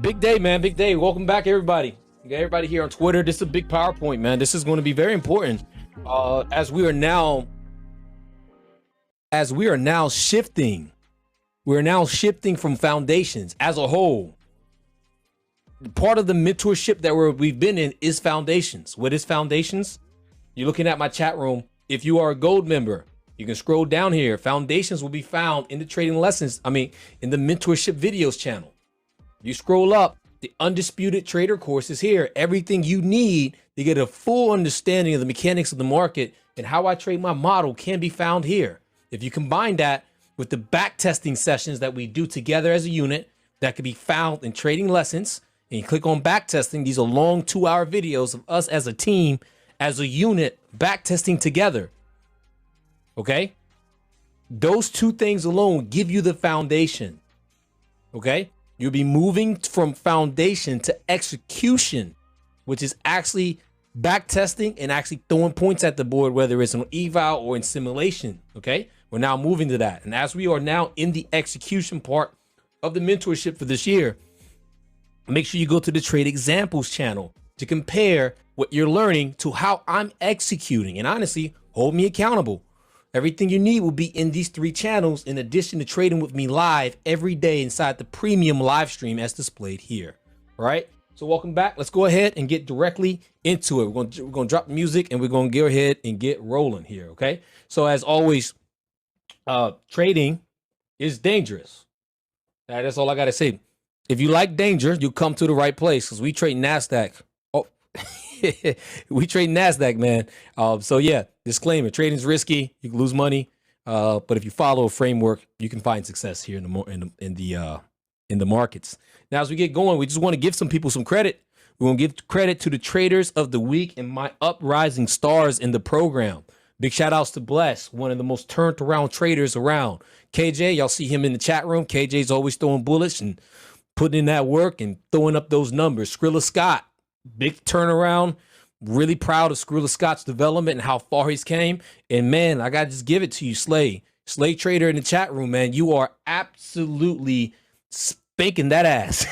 Big day, man. Big day. Welcome back, everybody. We got everybody here on Twitter. This is a big PowerPoint, man. This is going to be very important as we are now shifting. We're now shifting from foundations as a whole. Part of the mentorship that we've been in is foundations. What is foundations? You're looking at my chat room. If you are a gold member, you can scroll down here. Foundations will be found in the trading lessons. In the mentorship videos channel. You scroll up, the Undisputed Trader course is here. Everything you need to get a full understanding of the mechanics of the market and how I trade my model can be found here. If you combine that with the backtesting sessions that we do together as a unit, that can be found in trading lessons, and you click on backtesting, these are long 2-hour videos of us as a team, as a unit, backtesting together. Okay? Those two things alone give you the foundation. Okay? You'll be moving from foundation to execution, which is actually backtesting and actually throwing points at the board, whether it's an eval or in simulation. Okay, we're now moving to that. And as we are now in the execution part of the mentorship for this year, make sure you go to the Trade Examples channel to compare what you're learning to how I'm executing. And honestly, hold me accountable. Everything you need will be in these 3 channels, in addition to trading with me live every day inside the premium live stream as displayed here. All right. So welcome back. Let's go ahead and get directly into it. We're going to drop the music and we're going to go ahead and get rolling here. Okay. So as always, trading is dangerous. That's all I got to say. If you like danger, you come to the right place, because we trade NASDAQ. Oh, we trade NASDAQ, man. So yeah, disclaimer: trading is risky. You can lose money, but if you follow a framework, you can find success here in the markets. Now, as we get going, we just want to give some people some credit. We want to give credit to the traders of the week and my uprising stars in the program. Big shout outs to Bless, one of the most turned around traders around. KJ, y'all see him in the chat room. KJ's always throwing bullets and putting in that work and throwing up those numbers. Skrilla Scott, big turnaround. Really proud of Skrilla Scott's development and how far he's came. And man, I got to just give it to you, Slay. Slay Trader in the chat room, man. You are absolutely spanking that ass.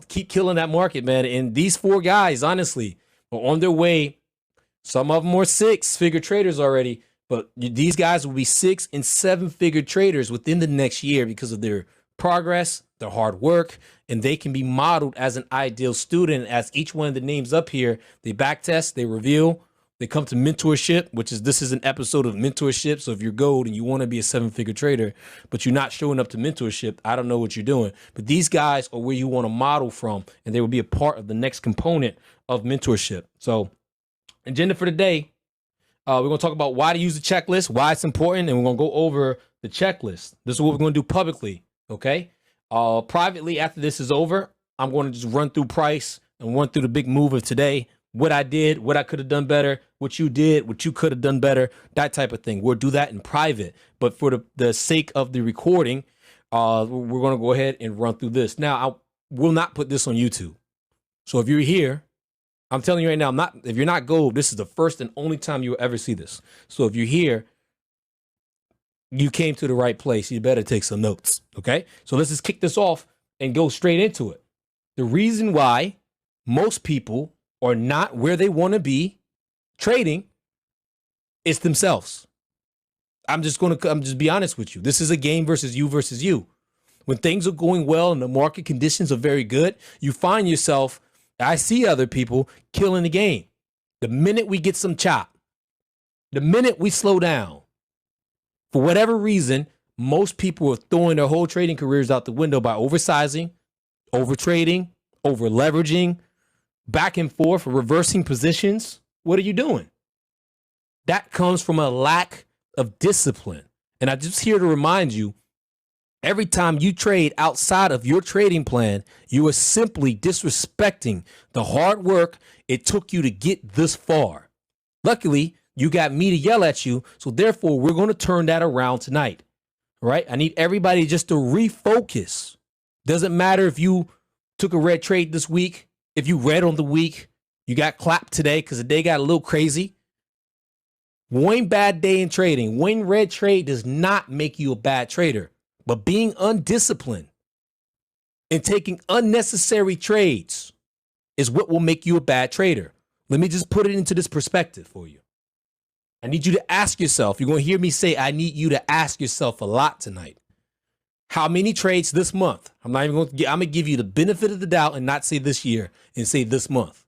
Keep killing that market, man. And these 4 guys, honestly, are on their way. Some of them are 6-figure traders already, but these guys will be 6- and 7-figure traders within the next year because of their progress, their hard work, and they can be modeled as an ideal student. As each one of the names up here, they backtest, they review, they come to mentorship, this is an episode of mentorship. So if you're gold and you want to be a 7-figure trader, but you're not showing up to mentorship, I don't know what you're doing. But these guys are where you want to model from, and they will be a part of the next component of mentorship. So agenda for today, we're going to talk about why to use the checklist, why it's important, and we're going to go over the checklist. This is what we're going to do publicly, okay? Privately, after this is over, I'm going to just run through price and run through the big move of today, what I did, what I could have done better, what you did, what you could have done better, that type of thing. We'll do that in private, but for the sake of the recording, we're going to go ahead and run through this. Now, I will not put this on YouTube. So if you're here, I'm telling you right now, if you're not gold, this is the first and only time you'll ever see this. So if you're here, you came to the right place. You better take some notes, okay? So let's just kick this off and go straight into it. The reason why most people are not where they want to be trading is themselves. I'm just be honest with you. This is a game versus you. When things are going well and the market conditions are very good, you find yourself, I see other people killing the game. The minute we get some chop, the minute we slow down, for whatever reason, most people are throwing their whole trading careers out the window by oversizing, over trading, over leveraging, back and forth, reversing positions. What are you doing? That comes from a lack of discipline. And I'm just here to remind you, every time you trade outside of your trading plan, you are simply disrespecting the hard work it took you to get this far. Luckily, you got me to yell at you, so therefore we're going to turn that around tonight. All right? I need everybody just to refocus. Doesn't matter if you took a red trade this week, if you read on the week, you got clapped today because the day got a little crazy. One bad day in trading, one red trade does not make you a bad trader. But being undisciplined and taking unnecessary trades is what will make you a bad trader. Let me just put it into this perspective for you. I need you to ask yourself, you're going to hear me say, I need you to ask yourself a lot tonight. How many trades this month? I'm going to give you the benefit of the doubt and not say this year and say this month.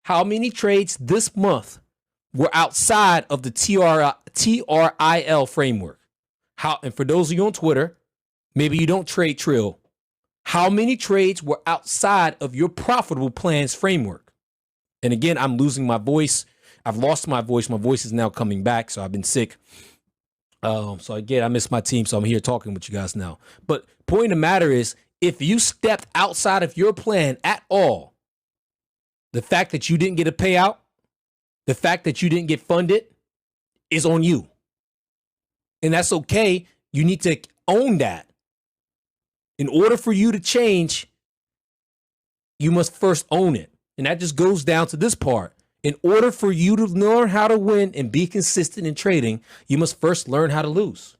How many trades this month were outside of the T.R.I.L framework? And for those of you on Twitter, maybe you don't trade Trill. How many trades were outside of your profitable plans framework? And again, I'm losing my voice. I've lost my voice. My voice is now coming back, so I've been sick. So again, I miss my team, so I'm here talking with you guys now. But point of the matter is, if you stepped outside of your plan at all, the fact that you didn't get a payout, the fact that you didn't get funded is on you. And that's okay. You need to own that. In order for you to change, you must first own it. And that just goes down to this part. In order for you to learn how to win and be consistent in trading, you must first learn how to lose.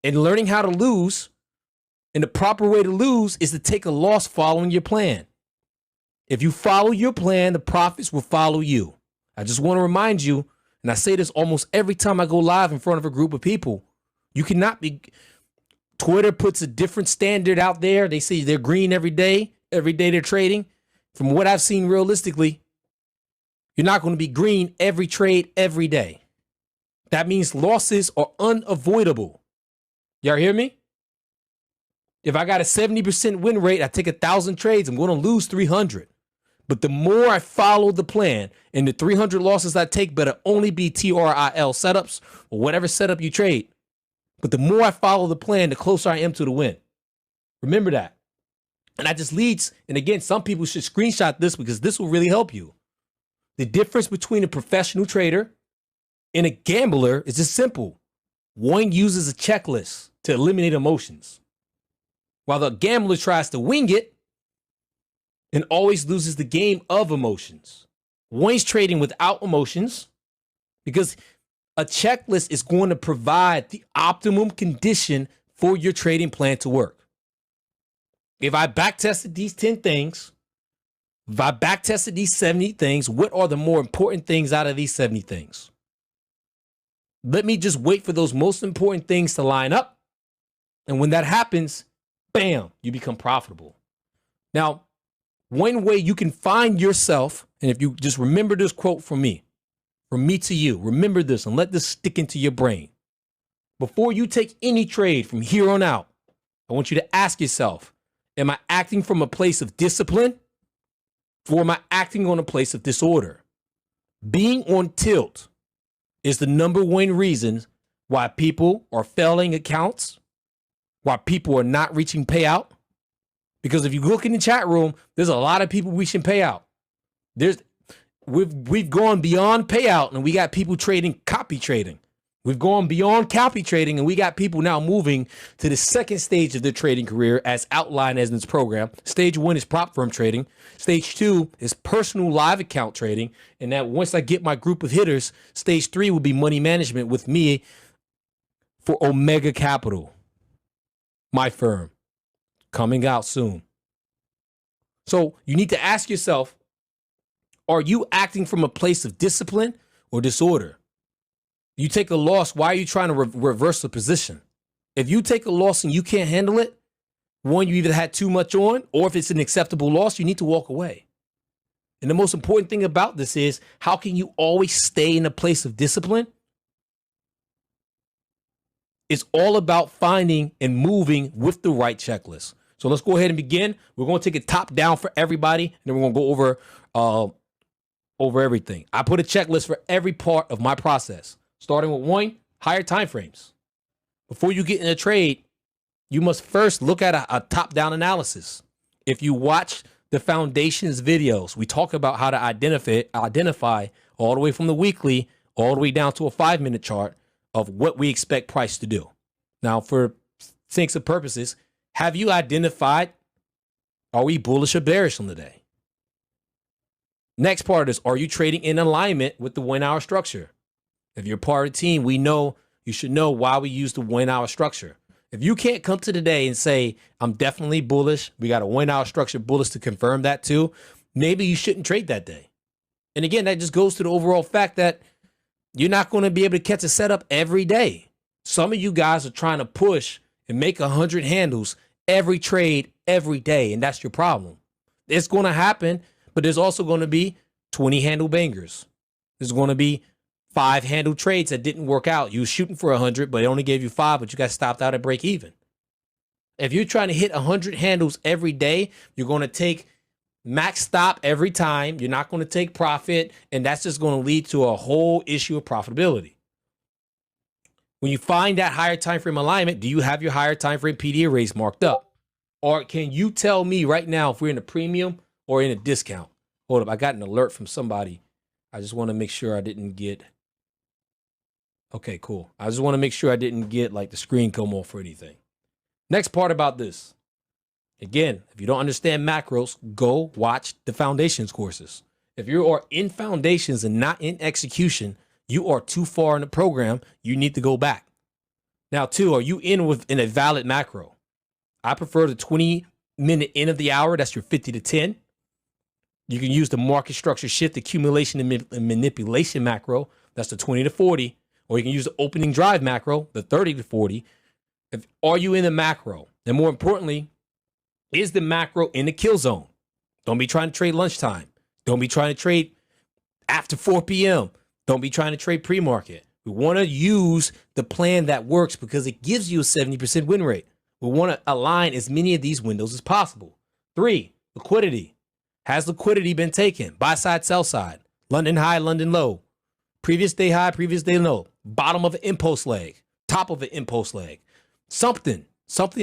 And learning how to lose, and the proper way to lose is to take a loss following your plan. If you follow your plan, the profits will follow you. I just want to remind you, and I say this almost every time I go live in front of a group of people, you cannot be... Twitter puts a different standard out there. They say they're green every day they're trading. From what I've seen realistically, you're not going to be green every trade every day. That means losses are unavoidable. Y'all hear me? If I got a 70% win rate, I take 1,000 trades, I'm going to lose 300. But the more I follow the plan, and the 300 losses I take better only be T.R.I.L setups or whatever setup you trade. But the more I follow the plan, the closer I am to the win. Remember that. And that just leads, and again, some people should screenshot this because this will really help you. The difference between a professional trader and a gambler is just simple. One uses a checklist to eliminate emotions, while the gambler tries to wing it and always loses the game of emotions. One's trading without emotions because a checklist is going to provide the optimum condition for your trading plan to work. If I backtested these 10 things, if I backtested these 70 things, what are the more important things out of these 70 things? Let me just wait for those most important things to line up. And when that happens, bam, you become profitable. Now, one way you can find yourself, and if you just remember this quote from me to you, remember this and let this stick into your brain. Before you take any trade from here on out, I want you to ask yourself, am I acting from a place of discipline or am I acting on a place of disorder? Being on tilt is the number one reason why people are failing accounts, why people are not reaching payout. Because if you look in the chat room, there's a lot of people reaching payout. We've gone beyond payout and we got people trading copy trading. We've gone beyond copy trading and we got people now moving to the second stage of their trading career as outlined as in this program. Stage 1 is prop firm trading. Stage 2 is personal live account trading. And that once I get my group of hitters, stage 3 will be money management with me for Omega Capital, my firm, coming out soon. So you need to ask yourself, are you acting from a place of discipline or disorder? You take a loss, why are you trying to reverse the position? If you take a loss and you can't handle it, one, you either had too much on, or if it's an acceptable loss, you need to walk away. And the most important thing about this is, how can you always stay in a place of discipline? It's all about finding and moving with the right checklist. So let's go ahead and begin. We're going to take it top down for everybody, and then we're going to go over everything. I put a checklist for every part of my process. Starting with 1, higher time frames. Before you get in a trade, you must first look at a top-down analysis. If you watch the Foundations videos, we talk about how to identify all the way from the weekly, all the way down to a 5-minute chart of what we expect price to do. Now, for sakes of purposes, have you identified, are we bullish or bearish on the day? Next part is, are you trading in alignment with the 1-hour structure? If you're part of the team, we know you should know why we use the 1-hour structure. If you can't come to the day and say, I'm definitely bullish, we got a 1 hour structure bullish to confirm that too, maybe you shouldn't trade that day. And again, that just goes to the overall fact that you're not going to be able to catch a setup every day. Some of you guys are trying to push and make 100 handles every trade every day, and that's your problem. It's going to happen, but there's also going to be 20 handle bangers. There's going to be 5 handle trades that didn't work out. You were shooting for 100, but it only gave you 5, but you got stopped out at break even. If you're trying to hit 100 handles every day, you're going to take max stop every time. You're not going to take profit, and that's just going to lead to a whole issue of profitability. When you find that higher time frame alignment, do you have your higher time frame PD arrays marked up? Or can you tell me right now if we're in a premium or in a discount? Hold up, I got an alert from somebody. I just want to make sure I didn't get... Okay, cool. I just want to make sure I didn't get like the screen come off or anything. Next part about this. Again, if you don't understand macros, go watch the foundations courses. If you are in foundations and not in execution, you are too far in the program. You need to go back. Now, 2, are you in a valid macro? I prefer the 20-minute end of the hour. That's your 50 to 10. You can use the market structure shift accumulation and manipulation macro. That's the 20 to 40. Or you can use the opening drive macro, the 30 to 40. Are you in the macro? And more importantly, is the macro in the kill zone? Don't be trying to trade lunchtime. Don't be trying to trade after 4 p.m. Don't be trying to trade pre-market. We want to use the plan that works because it gives you a 70% win rate. We want to align as many of these windows as possible. 3, liquidity. Has liquidity been taken? Buy side, sell side. London high, London low. Previous day high, previous day low. Bottom of an impulse leg. Top of an impulse leg. Something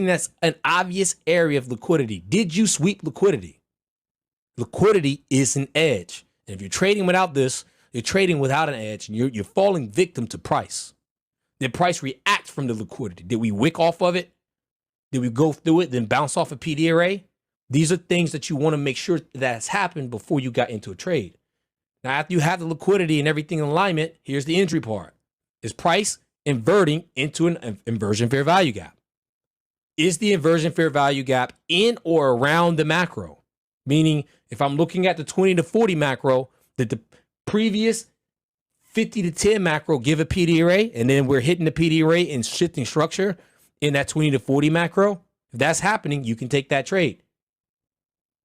that's an obvious area of liquidity. Did you sweep liquidity? Liquidity is an edge. And if you're trading without this, you're trading without an edge, and you're falling victim to price. Did price react from the liquidity? Did we wick off of it? Did we go through it, then bounce off a PD array? These are things that you want to make sure that has happened before you got into a trade. Now, after you have the liquidity and everything in alignment, here's the injury part. Is price inverting into an inversion fair value gap? Is the inversion fair value gap in or around the macro? Meaning, if I'm looking at the 20 to 40 macro, did the previous 50 to 10 macro give a PD array, and then we're hitting the PD array in shifting structure in that 20 to 40 macro? If that's happening, you can take that trade.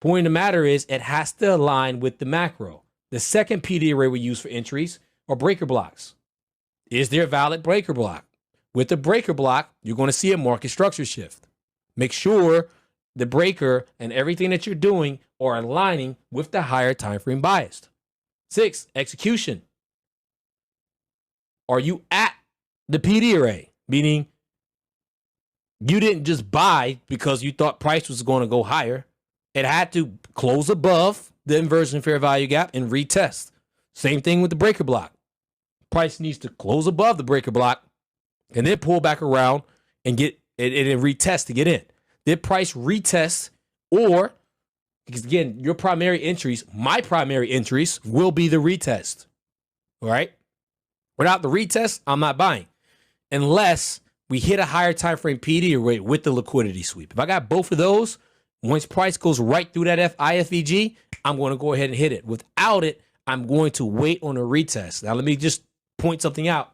Point of the matter is, it has to align with the macro. The second PD array we use for entries are breaker blocks. Is there a valid breaker block? With the breaker block, you're going to see a market structure shift. Make sure the breaker and everything that you're doing are aligning with the higher time frame bias. 6, execution. Are you at the PD array? Meaning you didn't just buy because you thought price was going to go higher. It had to close above the inversion fair value gap and retest. Same thing with the breaker block. Price needs to close above the breaker block and then pull back around and get it and retest to get in. Did price retest, or because again, your primary entries, my primary entries will be the retest. All right. Without the retest, I'm not buying unless we hit a higher time frame PD array with the liquidity sweep. If I got both of those, once price goes right through that IFVG, I'm going to go ahead and hit it. Without it, I'm going to wait on a retest. Now, let me just point something out.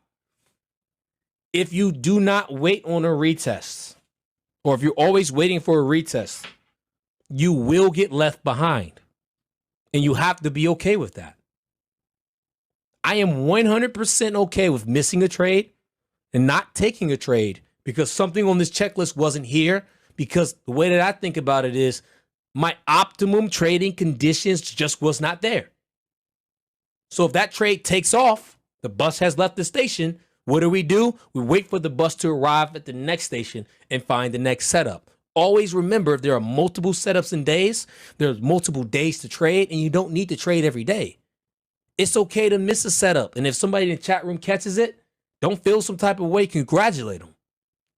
If you do not wait on a retest, or if you're always waiting for a retest, you will get left behind. And you have to be okay with that. I am 100% okay with missing a trade and not taking a trade because something on this checklist wasn't here. Because the way that I think about it is my optimum trading conditions just was not there. So if that trade takes off, the bus has left the station. What do? We wait for the bus to arrive at the next station and find the next setup. Always remember, if there are multiple setups and days, there's multiple days to trade, and you don't need to trade every day. It's okay to miss a setup. And if somebody in the chat room catches it, don't feel some type of way. Congratulate them.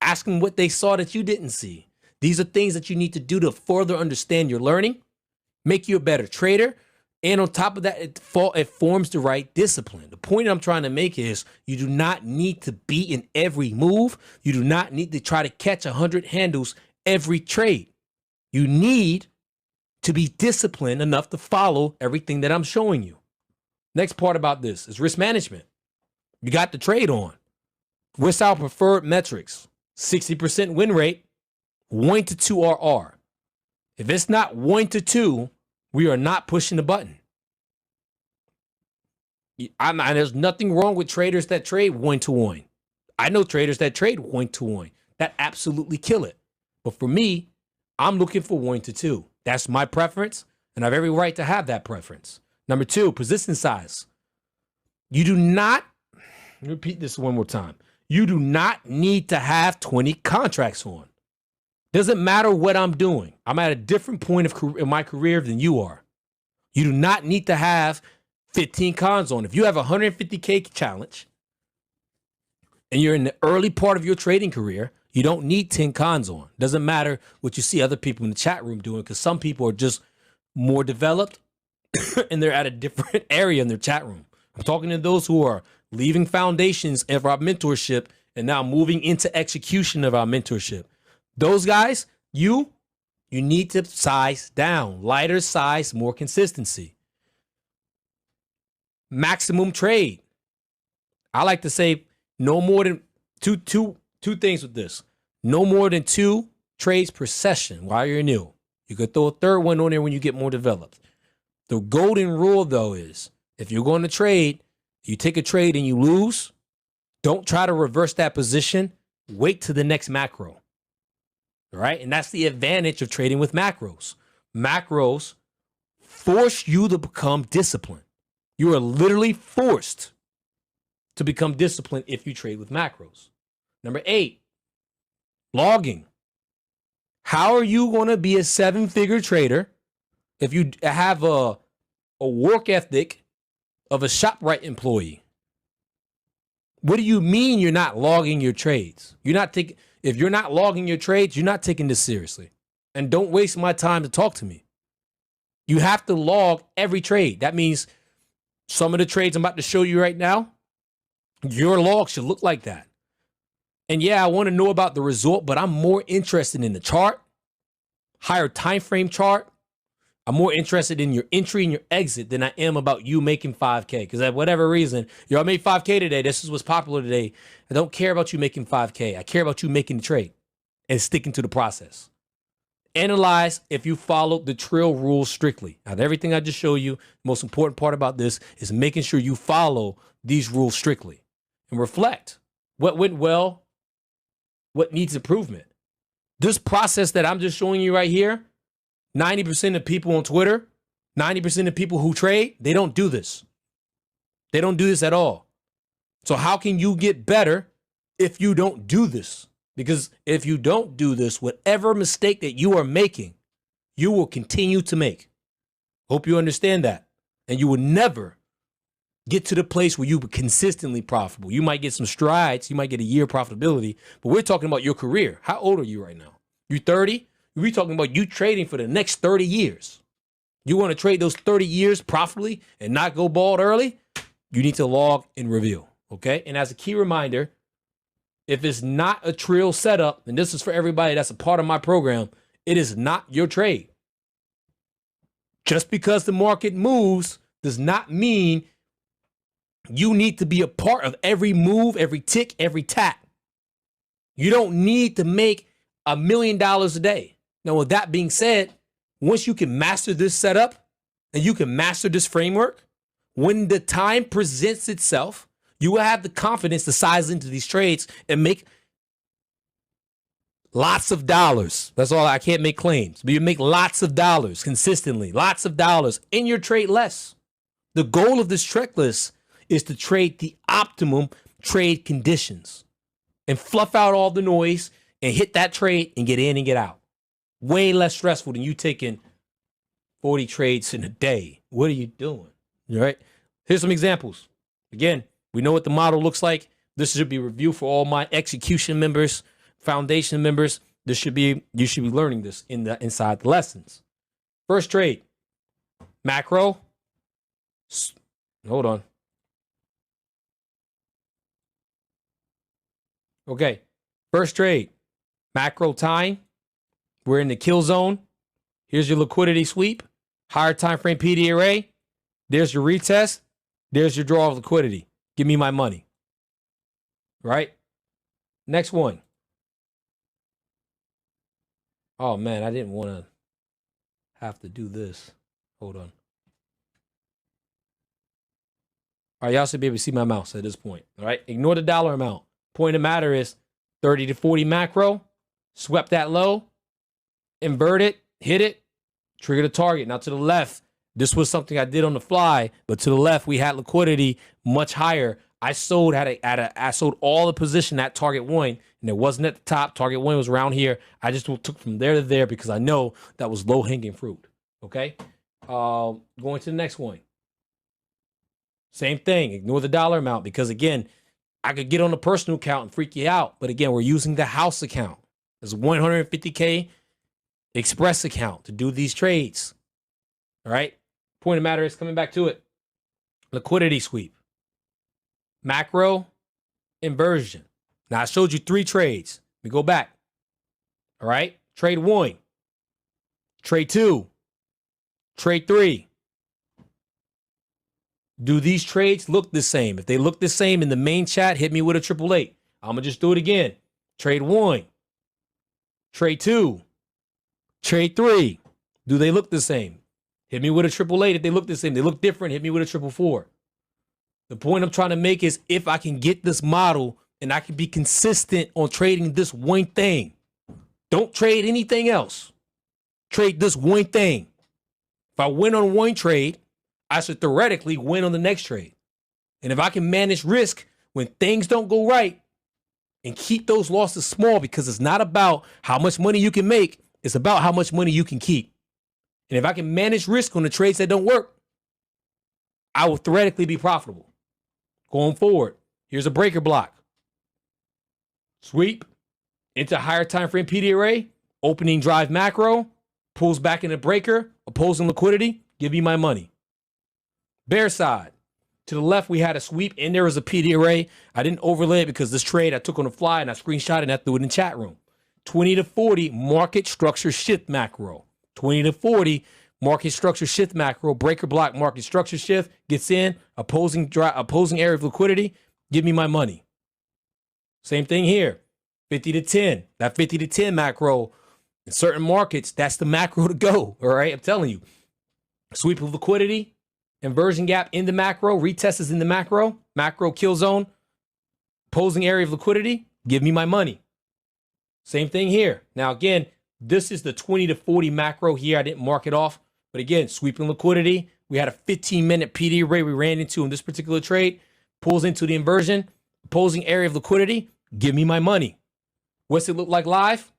Ask them what they saw that you didn't see. These are things that you need to do to further understand your learning, make you a better trader, And on top of that, it forms the right discipline. The point I'm trying to make is you do not need to be in every move. You do not need to try to catch 100 handles every trade. You need to be disciplined enough to follow everything that I'm showing you. Next part about this is risk management. You got the trade on. What's our preferred metrics? 60% win rate, 1 to 2 RR. If it's not 1 to 2, we are not pushing the button. There's nothing wrong with traders that trade 1 to 1. I know traders that trade 1 to 1 that absolutely kill it. But for me, I'm looking for 1 to 2. That's my preference, and I have every right to have that preference. Number 2, position size. You do not, repeat this one more time. You do not need to have 20 contracts on. Doesn't matter what I'm doing. I'm at a different point in my career than you are. You do not need to have 15 cons on. If you have a 150K challenge and you're in the early part of your trading career, you don't need 10 cons on. Doesn't matter what you see other people in the chat room doing, because some people are just more developed and they're at a different area in their chat room. I'm talking to those who are leaving foundations of our mentorship and now moving into execution of our mentorship. Those guys, you need to size down. Lighter size, more consistency. Maximum trade. I like to say no more than two things with this. No more than 2 trades per session while you're new. You could throw a third one on there when you get more developed. The golden rule, though, is if you're going to trade, you take a trade and you lose, don't try to reverse that position. Wait to the next macro. All right? And that's the advantage of trading with macros. Macros force you to become disciplined. You are literally forced to become disciplined if you trade with macros. Number 8, logging. How are you going to be a 7-figure trader if you have a work ethic of a ShopRite employee? What do you mean you're not logging your trades? If you're not logging your trades, you're not taking this seriously. And don't waste my time to talk to me. You have to log every trade. That means some of the trades I'm about to show you right now, your log should look like that. And yeah, I want to know about the result, but I'm more interested in the chart, higher time frame chart. I'm more interested in your entry and your exit than I am about you making 5K. Because at whatever reason, y'all made 5K today. This is what's popular today. I don't care about you making 5K. I care about you making the trade and sticking to the process. Analyze if you follow the T.R.I.L rules strictly. Now, everything I just showed you, the most important part about this is making sure you follow these rules strictly and reflect what went well, what needs improvement. This process that I'm just showing you right here, 90% of people on Twitter, 90% of people who trade, they don't do this. They don't do this at all. So how can you get better if you don't do this? Because if you don't do this, whatever mistake that you are making, you will continue to make. Hope you understand that. And you will never get to the place where you be consistently profitable. You might get some strides. You might get a year profitability. But we're talking about your career. How old are you right now? You 30? We're talking about you trading for the next 30 years. You want to trade those 30 years profitably and not go bald early? You need to log and review, okay? And as a key reminder, if it's not a T.R.I.L setup, and this is for everybody that's a part of my program, it is not your trade. Just because the market moves does not mean you need to be a part of every move, every tick, every tack. You don't need to make $1 million a day. Now, with that being said, once you can master this setup and you can master this framework, when the time presents itself, you will have the confidence to size into these trades and make lots of dollars. That's all. I can't make claims, but you make lots of dollars consistently, lots of dollars, and you trade less. The goal of this checklist is to trade the optimum trade conditions and fluff out all the noise and hit that trade and get in and get out. Way less stressful than you taking 40 trades in a day. What are you doing? All right. Here's some examples. Again, we know what the model looks like. This should be review for all my execution members, foundation members. You should be learning this inside the lessons. First trade, macro, Hold on. Okay. First trade, macro time. We're in the kill zone. Here's your liquidity sweep. Higher time frame PD array. There's your retest. There's your draw of liquidity. Give me my money. Right? Next one. Oh, man, I didn't want to have to do this. Hold on. All right, y'all should be able to see my mouse at this point. All right, ignore the dollar amount. Point of the matter is 30 to 40 macro. Swept that low. Invert it. Hit it. Trigger the target. Now to the left, this was something I did on the fly, but to the left, we had liquidity much higher. I sold I sold all the position at target one, and it wasn't at the top. Target one was around here. I just took from there to there because I know that was low hanging fruit. Okay, going to the next one. Same thing. Ignore the dollar amount because again, I could get on the personal account and freak you out, but again, we're using the house account. It's 150K express account to do these trades. All right. Point of matter is coming back to it. Liquidity sweep. Macro inversion. Now I showed you 3 trades. We go back. All right. Trade 1. Trade 2. Trade 3. Do these trades look the same? If they look the same in the main chat, hit me with a 888. I'm going to just do it again. Trade 1. Trade 2. Trade 3. Do they look the same? Hit me with a 888 if they look the same. They look different, hit me with a 444. The point I'm trying to make is if I can get this model and I can be consistent on trading this one thing, don't trade anything else. Trade this one thing. If I win on one trade, I should theoretically win on the next trade. And if I can manage risk when things don't go right and keep those losses small, because it's not about how much money you can make, it's about how much money you can keep. And if I can manage risk on the trades that don't work, I will theoretically be profitable. Going forward, here's a breaker block. Sweep into higher time frame PD array, opening drive macro, pulls back in the breaker, opposing liquidity, give me my money. Bear side. To the left, we had a sweep and there was a PD array. I didn't overlay it because this trade I took on the fly and I screenshot it and I threw it in the chat room. 20 to 40 market structure shift macro. 20 to 40 market structure shift macro. Breaker block market structure shift gets in opposing area of liquidity. Give me my money. Same thing here. 50 to 10. That 50 to 10 macro in certain markets, that's the macro to go. All right, I'm telling you. Sweep of liquidity. Inversion gap in the macro. Retest is in the macro. Macro kill zone. Opposing area of liquidity. Give me my money. Same thing here. Now, again, this is the 20 to 40 macro here. I didn't mark it off. But again, sweeping liquidity. We had a 15-minute PD array we ran into in this particular trade. Pulls into the inversion. Opposing area of liquidity. Give me my money. What's it look like live?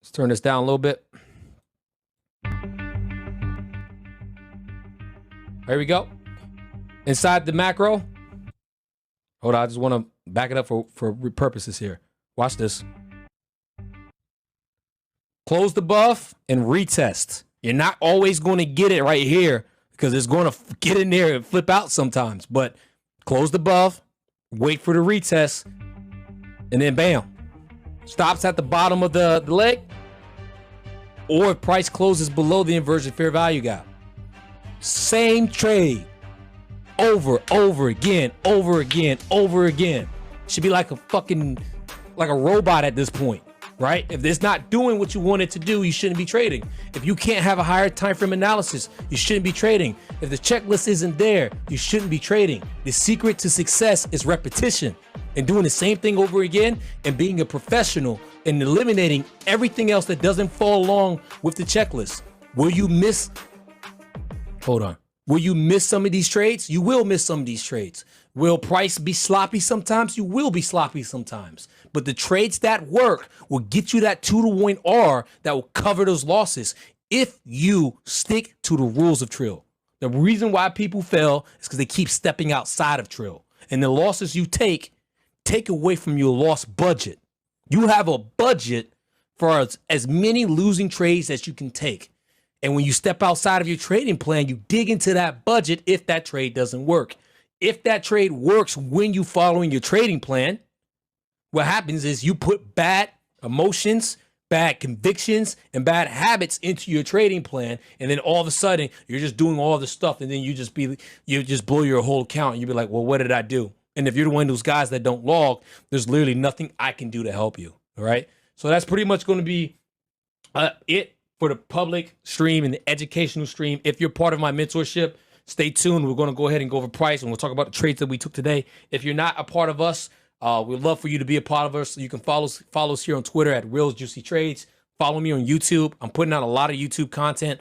Let's turn this down a little bit. There we go. Inside the macro. Hold on, I just want to back it up for purposes here. Watch this. Close the buff and retest. You're not always going to get it right here because it's going to get in there and flip out sometimes. But close the buff, wait for the retest, and then bam. Stops at the bottom of the leg, or if price closes below the inversion fair value gap. Same trade. Over again. Should be like a robot at this point, right? If it's not doing what you want it to do, you shouldn't be trading. If you can't have a higher time frame analysis, you shouldn't be trading. If the checklist isn't there, you shouldn't be trading. The secret to success is repetition and doing the same thing over again and being a professional and eliminating everything else that doesn't fall along with the checklist. Will you miss some of these trades? You will miss some of these trades. Will price be sloppy sometimes? You will be sloppy sometimes. But the trades that work will get you that 2-to-1 R that will cover those losses if you stick to the rules of TR.I.L. The reason why people fail is because they keep stepping outside of TR.I.L. And the losses you take away from your loss budget. You have a budget for as many losing trades as you can take. And when you step outside of your trading plan, you dig into that budget if that trade doesn't work. If that trade works when you following your trading plan, what happens is you put bad emotions, bad convictions, and bad habits into your trading plan, and then all of a sudden you're just doing all this stuff, and then you just blow your whole account, and you be like, well, what did I do? And if you're one of those guys that don't log, there's literally nothing I can do to help you. All right. So that's pretty much going to be it for the public stream and the educational stream. If you're part of my mentorship, stay tuned. We're going to go ahead and go over price, and we'll talk about the trades that we took today. If you're not a part of us, we'd love for you to be a part of us. You can follow us here on Twitter at Real Juicy Trades. Follow me on YouTube. I'm putting out a lot of YouTube content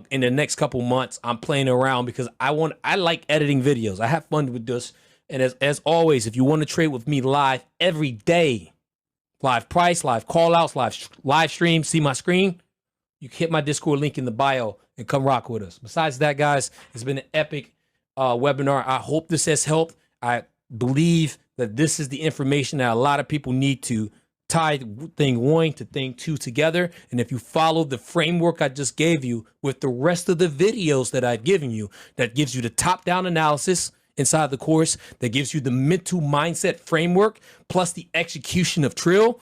in the next couple months. I'm playing around because I like editing videos. I have fun with this. And as always, if you want to trade with me live every day, live price, live call outs, live stream, see my screen, you can hit my Discord link in the bio and come rock with us. Besides that, guys, it's been an epic webinar. I hope this has helped. I believe that this is the information that a lot of people need to tie thing one to thing two together. And if you follow the framework I just gave you with the rest of the videos that I've given you, that gives you the top-down analysis inside the course, that gives you the mental mindset framework, plus the execution of T.R.I.L,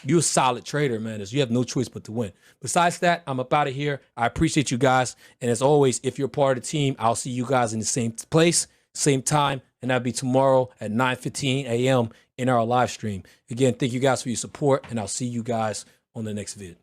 you're a solid trader, man. You have no choice but to win. Besides that, I'm up out of here. I appreciate you guys. And as always, if you're part of the team, I'll see you guys in the same place, same time, and that'll be tomorrow at 9:15 a.m. in our live stream. Again, thank you guys for your support, and I'll see you guys on the next vid.